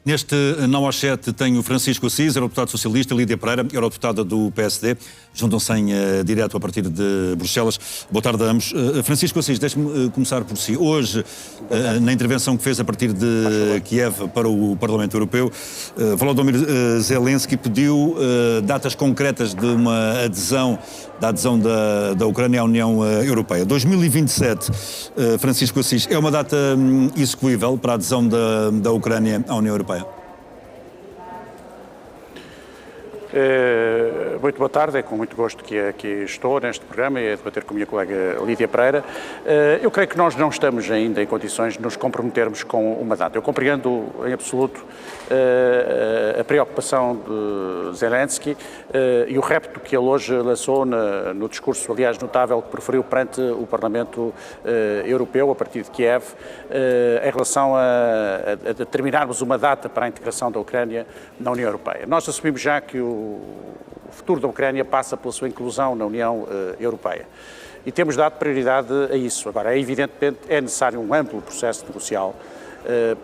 Neste Não aos 7 tenho Francisco Assis, eurodeputado socialista, Lídia Pereira, eurodeputada do PSD. Juntam-se em direto a partir de Bruxelas. Boa tarde a ambos. Francisco Assis, deixe-me começar por si. Hoje, na intervenção que fez a partir de Kiev para o Parlamento Europeu, Volodymyr Zelensky pediu datas concretas de uma adesão, da Ucrânia à União Europeia. 2027, Francisco Assis, é uma data execuível para a adesão da Ucrânia à União Europeia? Muito boa tarde, é com muito gosto que aqui estou neste programa e a debater com a minha colega Lídia Pereira. Eu creio que nós não estamos ainda em condições de nos comprometermos com uma data. Eu compreendo em absoluto a preocupação de Zelensky e o repto que ele hoje lançou no discurso, aliás, notável que proferiu perante o Parlamento Europeu, a partir de Kiev, em relação a determinarmos uma data para a integração da Ucrânia na União Europeia. Nós assumimos já que o futuro da Ucrânia passa pela sua inclusão na União Europeia. E temos dado prioridade a isso. Agora, evidentemente, é necessário um amplo processo negocial.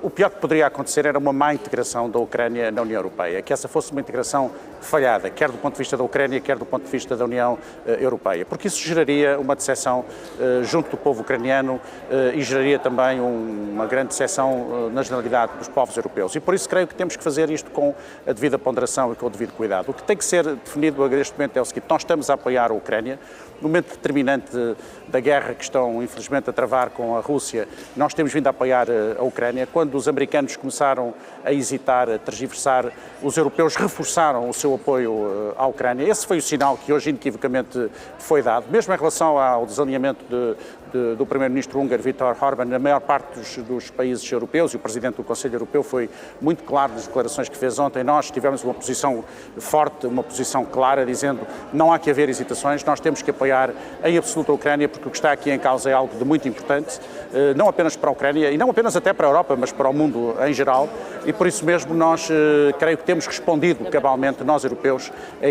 O pior que poderia acontecer era uma má integração da Ucrânia na União Europeia, que essa fosse uma integração falhada, quer do ponto de vista da Ucrânia, quer do ponto de vista da União Europeia, porque isso geraria uma decepção junto do povo ucraniano e geraria também uma grande decepção na generalidade dos povos europeus. E por isso creio que temos que fazer isto com a devida ponderação e com o devido cuidado. O que tem que ser definido neste momento é o seguinte: nós estamos a apoiar a Ucrânia. No momento determinante da guerra que estão, infelizmente, a travar com a Rússia, nós temos vindo a apoiar a Ucrânia. Quando os americanos começaram a hesitar, a tergiversar, os europeus reforçaram o seu apoio à Ucrânia. Esse foi o sinal que hoje, inequivocamente, foi dado. Mesmo em relação ao desalinhamento do primeiro-ministro húngaro, Viktor Orbán, na maior parte dos países europeus, e o presidente do Conselho Europeu foi muito claro nas declarações que fez ontem. Nós tivemos uma posição forte, uma posição clara, dizendo não há que haver hesitações, nós temos que apoiar em absoluto a Ucrânia, porque o que está aqui em causa é algo de muito importante, não apenas para a Ucrânia, e não apenas até para a Europa, mas para o mundo em geral, e por isso mesmo nós creio que temos respondido cabalmente, nós europeus, a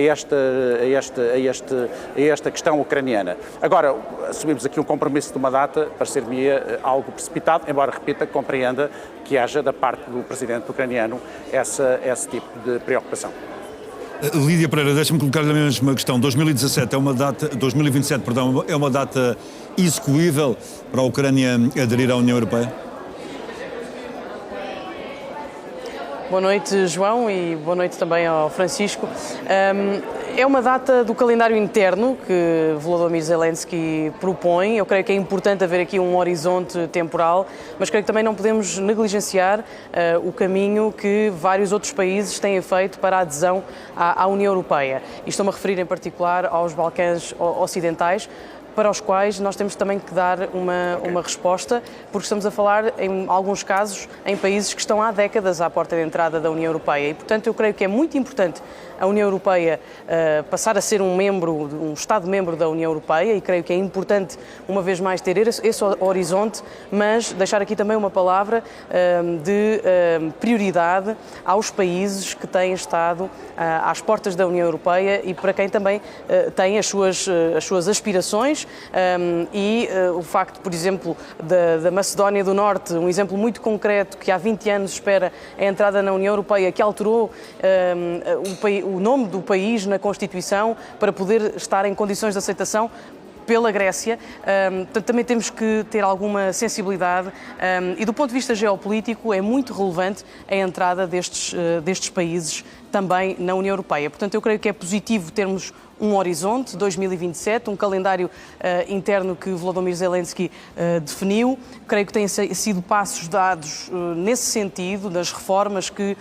esta questão ucraniana. Agora, assumimos aqui um compromisso de uma data, parecer-me algo precipitado, embora, repita, compreenda que haja da parte do presidente ucraniano esse tipo de preocupação. Lídia Pereira, deixa-me colocar-lhe a mesma questão. 2027 é uma data, 2027, perdão, é uma data execuível para a Ucrânia aderir à União Europeia? Boa noite, João, e boa noite também ao Francisco. É uma data do calendário interno que Volodymyr Zelensky propõe. Eu creio que é importante haver aqui um horizonte temporal, mas creio que também não podemos negligenciar o caminho que vários outros países têm feito para a adesão à União Europeia. E estou-me a referir em particular aos Balcãs Ocidentais, para os quais nós temos também que dar uma resposta, porque estamos a falar, em alguns casos, em países que estão há décadas à porta de entrada da União Europeia. E, portanto, eu creio que é muito importante a União Europeia passar a ser um Estado-membro da União Europeia, e creio que é importante, uma vez mais, ter esse horizonte, mas deixar aqui também uma palavra de prioridade aos países que têm estado às portas da União Europeia e para quem também tem as suas aspirações. E o facto, por exemplo, da Macedónia do Norte, um exemplo muito concreto, que há 20 anos espera a entrada na União Europeia, que alterou o nome do país na Constituição para poder estar em condições de aceitação pela Grécia. Portanto, também temos que ter alguma sensibilidade e, do ponto de vista geopolítico, é muito relevante a entrada destes países também na União Europeia. Portanto, eu creio que é positivo termos um horizonte, 2027, um calendário interno que Volodymyr Zelensky definiu. Creio que têm sido passos dados nesse sentido, das reformas que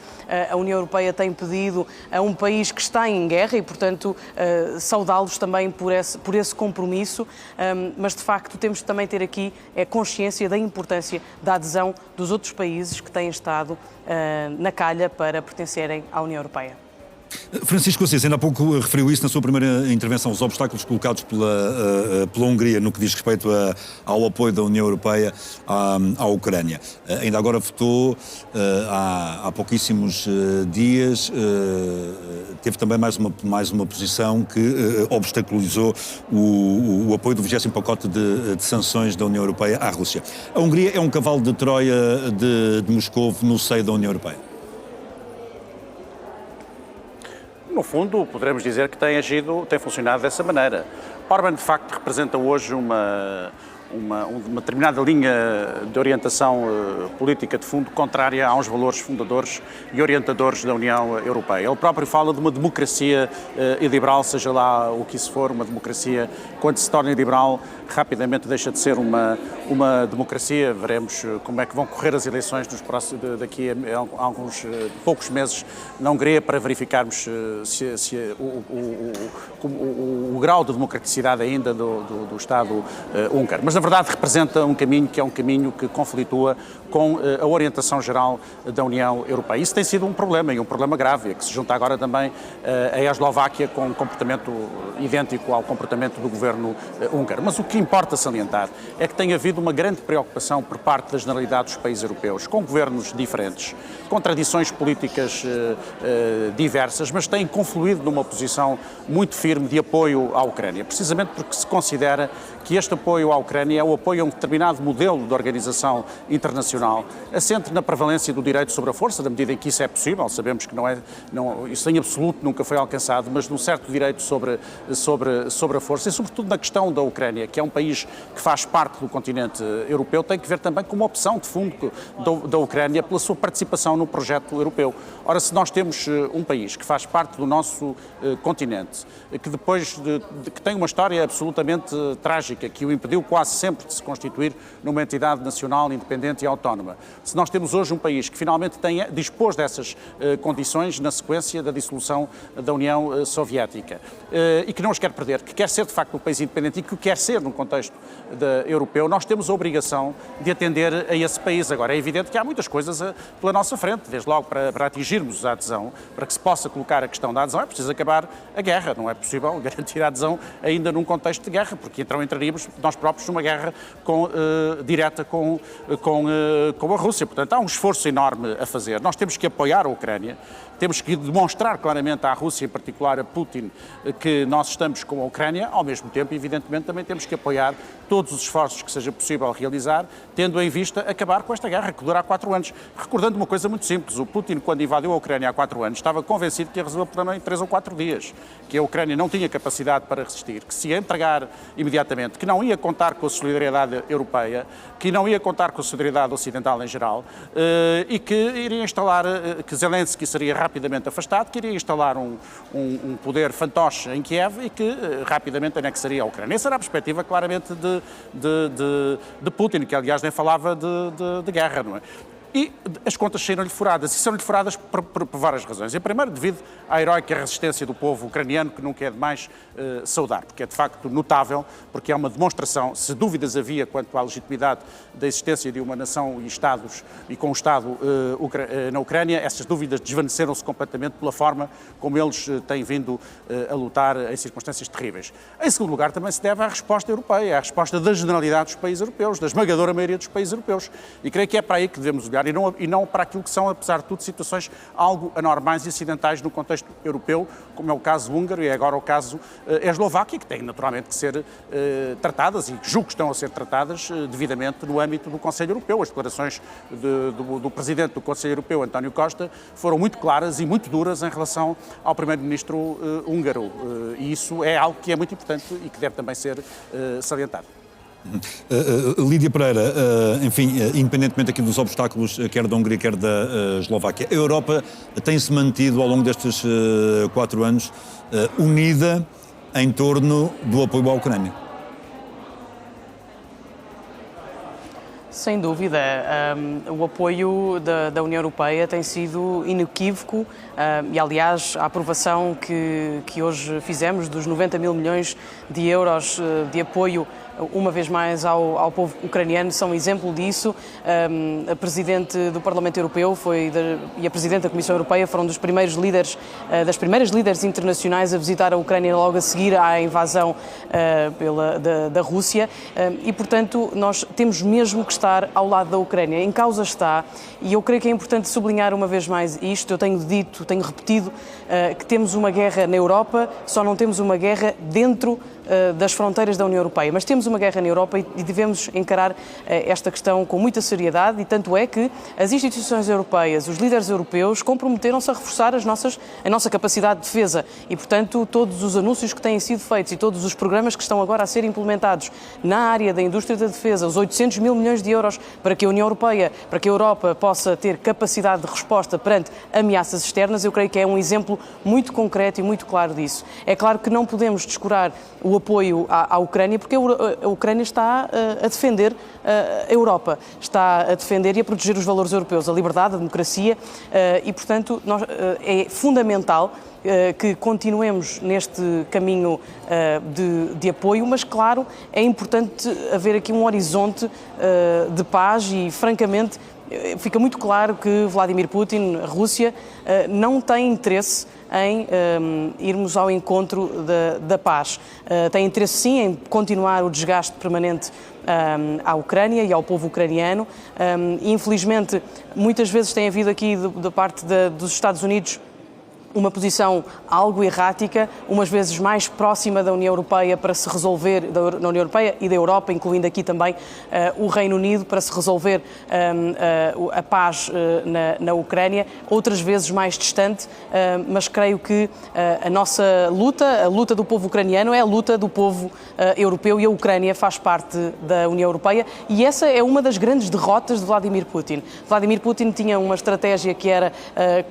a União Europeia tem pedido a um país que está em guerra e, portanto, saudá-los também por esse compromisso. Mas, de facto, temos de também ter aqui consciência da importância da adesão dos outros países que têm estado na calha para pertencerem à União Europeia. Francisco Assis, ainda há pouco referiu isso na sua primeira intervenção, os obstáculos colocados pela Hungria no que diz respeito ao apoio da União Europeia à Ucrânia. Ainda agora votou, há pouquíssimos dias, teve também mais uma posição que obstaculizou o apoio do 20º pacote de sanções da União Europeia à Rússia. A Hungria é um cavalo de Troia de Moscovo no seio da União Europeia? no fundo, poderemos dizer que tem funcionado dessa maneira. Orbán, de facto, representa hoje uma determinada linha de orientação política de fundo contrária aos valores fundadores e orientadores da União Europeia. Ele próprio fala de uma democracia iliberal, seja lá o que isso for, uma democracia, quando se torna iliberal, rapidamente deixa de ser uma democracia. Veremos como é que vão correr as eleições daqui a alguns poucos meses na Hungria para verificarmos o grau de democraticidade ainda do Estado húngaro. Mas, na verdade, representa um caminho que é um caminho que conflitua com a orientação geral da União Europeia. Isso tem sido um problema, e um problema grave, que se junta agora também a Eslováquia com um comportamento idêntico ao comportamento do governo húngaro. Mas o que importa salientar é que tem havido uma grande preocupação por parte da generalidade dos países europeus, com governos diferentes, com tradições políticas diversas, mas têm confluído numa posição muito firme de apoio à Ucrânia, precisamente porque se considera que este apoio à Ucrânia é o apoio a um determinado modelo de organização internacional, assente na prevalência do direito sobre a força, na medida em que isso é possível. Sabemos que isso em absoluto nunca foi alcançado, mas num certo direito sobre a força, e sobretudo na questão da Ucrânia, que é um país que faz parte do continente europeu, tem que ver também como uma opção de fundo da Ucrânia pela sua participação no projeto europeu. Ora, se nós temos um país que faz parte do nosso continente, que depois que tem uma história absolutamente trágica, que o impediu quase sempre de se constituir numa entidade nacional, independente e autónoma. Se nós temos hoje um país que finalmente dispôs dessas condições na sequência da dissolução da União Soviética e que não os quer perder, que quer ser de facto um país independente e que o quer ser num contexto europeu, nós temos a obrigação de atender a esse país. Agora, é evidente que há muitas coisas pela nossa frente, desde logo para atingirmos a adesão, para que se possa colocar a questão da adesão, é preciso acabar a guerra. Não é possível garantir a adesão ainda num contexto de guerra, porque então entraríamos nós próprios numa guerra direta com a Rússia. Portanto, há um esforço enorme a fazer. Nós temos que apoiar a Ucrânia, temos que demonstrar claramente à Rússia, em particular a Putin, que nós estamos com a Ucrânia. Ao mesmo tempo, evidentemente, também temos que apoiar todos os esforços que seja possível realizar, tendo em vista acabar com esta guerra, que dura há 4 anos. Recordando uma coisa muito simples, o Putin, quando invadiu a Ucrânia há 4 anos, estava convencido que ia resolver o problema em 3 ou 4 dias, que a Ucrânia não tinha capacidade para resistir, que se ia entregar imediatamente, que não ia contar com a solidariedade europeia, que não ia contar com a solidariedade ocidental em geral, e que iria instalar, que Zelensky seria rapidamente afastado, que iria instalar um poder fantoche em Kiev e que rapidamente anexaria a Ucrânia. Essa era a perspectiva claramente de Putin, que aliás nem falava de guerra, não é? E as contas saíram-lhe furadas, e saíram-lhe furadas por várias razões. Em primeiro, devido à heroica resistência do povo ucraniano, que nunca é demais saudar, porque é de facto notável, porque é uma demonstração, se dúvidas havia quanto à legitimidade da existência de uma nação e Estados, e com o Estado na Ucrânia, essas dúvidas desvaneceram-se completamente pela forma como eles têm vindo a lutar em circunstâncias terríveis. Em segundo lugar, também se deve à resposta europeia, à resposta da generalidade dos países europeus, da esmagadora maioria dos países europeus. E creio que é para aí que devemos olhar, e não para aquilo que são, apesar de tudo, situações algo anormais e acidentais no contexto europeu, como é o caso húngaro e é agora o caso Eslováquia, que têm naturalmente que ser tratadas, e que julgo que estão a ser tratadas devidamente no âmbito do Conselho Europeu. As declarações do Presidente do Conselho Europeu, António Costa, foram muito claras e muito duras em relação ao Primeiro-Ministro húngaro, e isso é algo que é muito importante e que deve também ser salientado. Lídia Pereira, enfim, independentemente aqui dos obstáculos, quer da Hungria, quer da Eslováquia, a Europa tem-se mantido ao longo destes 4 anos unida em torno do apoio à Ucrânia? Sem dúvida, o apoio da União Europeia tem sido inequívoco e, aliás, a aprovação que hoje fizemos dos 90 mil milhões de euros de apoio, uma vez mais, ao povo ucraniano, são um exemplo disso. A Presidente do Parlamento Europeu e a Presidente da Comissão Europeia foram das primeiras líderes internacionais a visitar a Ucrânia logo a seguir à invasão da Rússia e, portanto, nós temos mesmo que estar ao lado da Ucrânia. Em causa está, e eu creio que é importante sublinhar uma vez mais isto, eu tenho repetido que temos uma guerra na Europa, só não temos uma guerra dentro das fronteiras da União Europeia. Mas temos uma guerra na Europa e devemos encarar esta questão com muita seriedade, e tanto é que as instituições europeias, os líderes europeus, comprometeram-se a reforçar a nossa capacidade de defesa e, portanto, todos os anúncios que têm sido feitos e todos os programas que estão agora a ser implementados na área da indústria da defesa, os 800 mil milhões de euros para que a União Europeia, para que a Europa possa ter capacidade de resposta perante ameaças externas, eu creio que é um exemplo muito concreto e muito claro disso. É claro que não podemos descurar o apoio à Ucrânia, porque a Ucrânia está a defender a Europa, está a defender e a proteger os valores europeus, a liberdade, a democracia, e, portanto, é fundamental que continuemos neste caminho de apoio, mas, claro, é importante haver aqui um horizonte de paz e, francamente, fica muito claro que Vladimir Putin, a Rússia, não tem interesse em irmos ao encontro da paz. Tem interesse, sim, em continuar o desgaste permanente à Ucrânia e ao povo ucraniano. Infelizmente, muitas vezes tem havido aqui, da parte dos Estados Unidos, uma posição algo errática, umas vezes mais próxima da União Europeia para se resolver, da União Europeia e da Europa, incluindo aqui também o Reino Unido, para se resolver a paz na Ucrânia, outras vezes mais distante, mas creio que a nossa luta, a luta do povo ucraniano, é a luta do povo europeu, e a Ucrânia faz parte da União Europeia, e essa é uma das grandes derrotas de Vladimir Putin. Vladimir Putin tinha uma estratégia que era,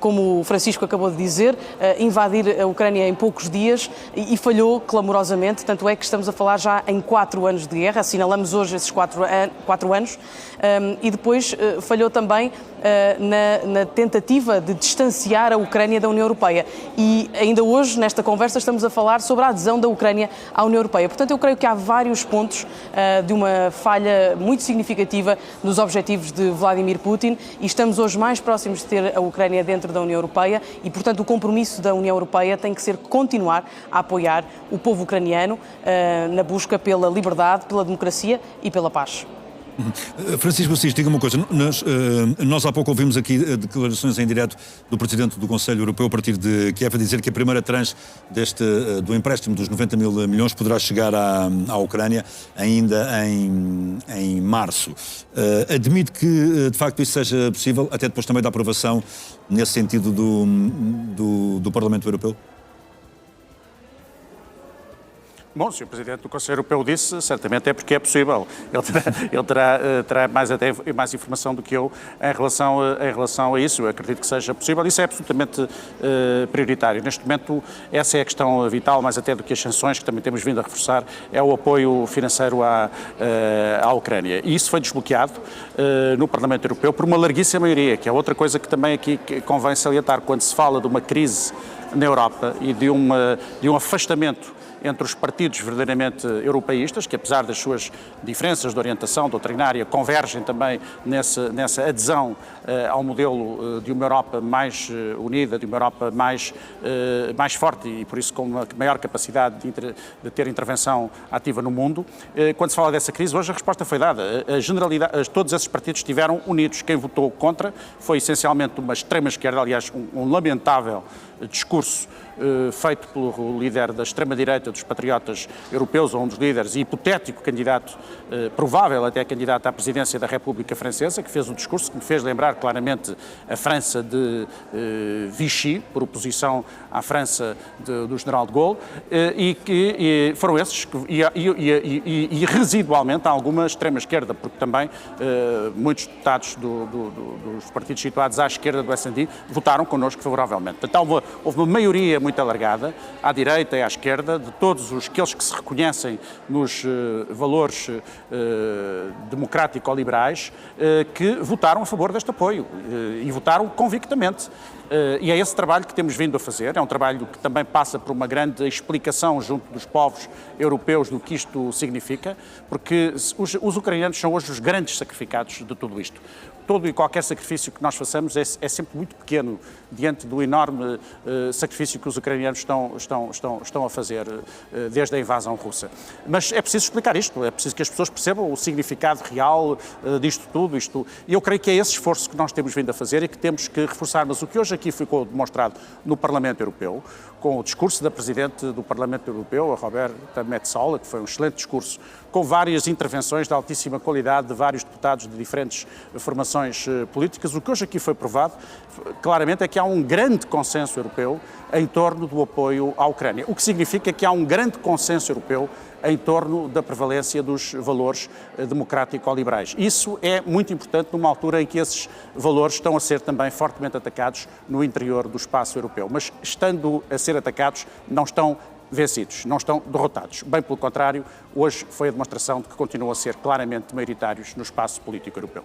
como o Francisco acabou de dizer, invadir a Ucrânia em poucos dias, e falhou clamorosamente, tanto é que estamos a falar já em 4 anos de guerra, assinalamos hoje esses 4 anos, e depois falhou também na tentativa de distanciar a Ucrânia da União Europeia. E ainda hoje, nesta conversa, estamos a falar sobre a adesão da Ucrânia à União Europeia. Portanto, eu creio que há vários pontos de uma falha muito significativa nos objetivos de Vladimir Putin, e estamos hoje mais próximos de ter a Ucrânia dentro da União Europeia, e, portanto, o compromisso da União Europeia tem que ser continuar a apoiar o povo ucraniano na busca pela liberdade, pela democracia e pela paz. Francisco Assis, diga uma coisa, nós há pouco ouvimos aqui declarações em direto do Presidente do Conselho Europeu a partir de Kiev a dizer que a primeira tranche do empréstimo dos 90 mil milhões poderá chegar à Ucrânia ainda em março. Admite que de facto isso seja possível, até depois também da aprovação nesse sentido do Parlamento Europeu? Bom, se o Presidente do Conselho Europeu disse, certamente é porque é possível. Ele terá mais informação do que eu em relação a isso. Eu acredito que seja possível. Isso é absolutamente prioritário. Neste momento, essa é a questão vital, mais até do que as sanções, que também temos vindo a reforçar, é o apoio financeiro à Ucrânia. E isso foi desbloqueado no Parlamento Europeu por uma larguíssima maioria, que é outra coisa que também aqui convém salientar. Quando se fala de uma crise na Europa e de um afastamento entre os partidos verdadeiramente europeístas, que apesar das suas diferenças de orientação doutrinária, convergem também nessa adesão ao modelo de uma Europa mais unida, de uma Europa mais forte e, por isso, com uma maior capacidade de ter intervenção ativa no mundo. Quando se fala dessa crise, hoje a resposta foi dada. A generalidade, todos esses partidos estiveram unidos. Quem votou contra foi essencialmente uma extrema-esquerda, aliás, um lamentável discurso feito pelo líder da extrema-direita dos patriotas europeus, ou um dos líderes, e hipotético candidato, provável até candidato à presidência da República Francesa, que fez um discurso que me fez lembrar claramente a França de Vichy, por oposição à França do general de Gaulle, e foram esses, e residualmente alguma extrema-esquerda, porque também muitos deputados dos partidos situados à esquerda do SD votaram connosco favoravelmente. Portanto, houve uma maioria muito alargada, à direita e à esquerda, de todos aqueles que se reconhecem nos valores democrático-liberais, que votaram a favor deste apoio e votaram convictamente. E é esse trabalho que temos vindo a fazer, é um trabalho que também passa por uma grande explicação junto dos povos europeus do que isto significa, porque os ucranianos são hoje os grandes sacrificados de tudo isto. todo e qualquer sacrifício que nós façamos é sempre muito pequeno diante do enorme sacrifício que os ucranianos estão a fazer desde a invasão russa. Mas é preciso explicar isto, é preciso que as pessoas percebam o significado real disto tudo. E eu creio que é esse esforço que nós temos vindo a fazer e que temos que reforçar. Mas o que hoje aqui ficou demonstrado no Parlamento Europeu, com o discurso da Presidente do Parlamento Europeu, a Roberta Metsola, que foi um excelente discurso, com várias intervenções de altíssima qualidade de vários deputados de diferentes formações políticas, o que hoje aqui foi provado, claramente, é que há um grande consenso europeu em torno do apoio à Ucrânia, o que significa que há um grande consenso europeu em torno da prevalência dos valores democrático-liberais. Isso é muito importante numa altura em que esses valores estão a ser também fortemente atacados no interior do espaço europeu. Mas, estando a ser atacados, não estão vencidos, não estão derrotados. Bem pelo contrário, hoje foi a demonstração de que continuam a ser claramente maioritários no espaço político europeu.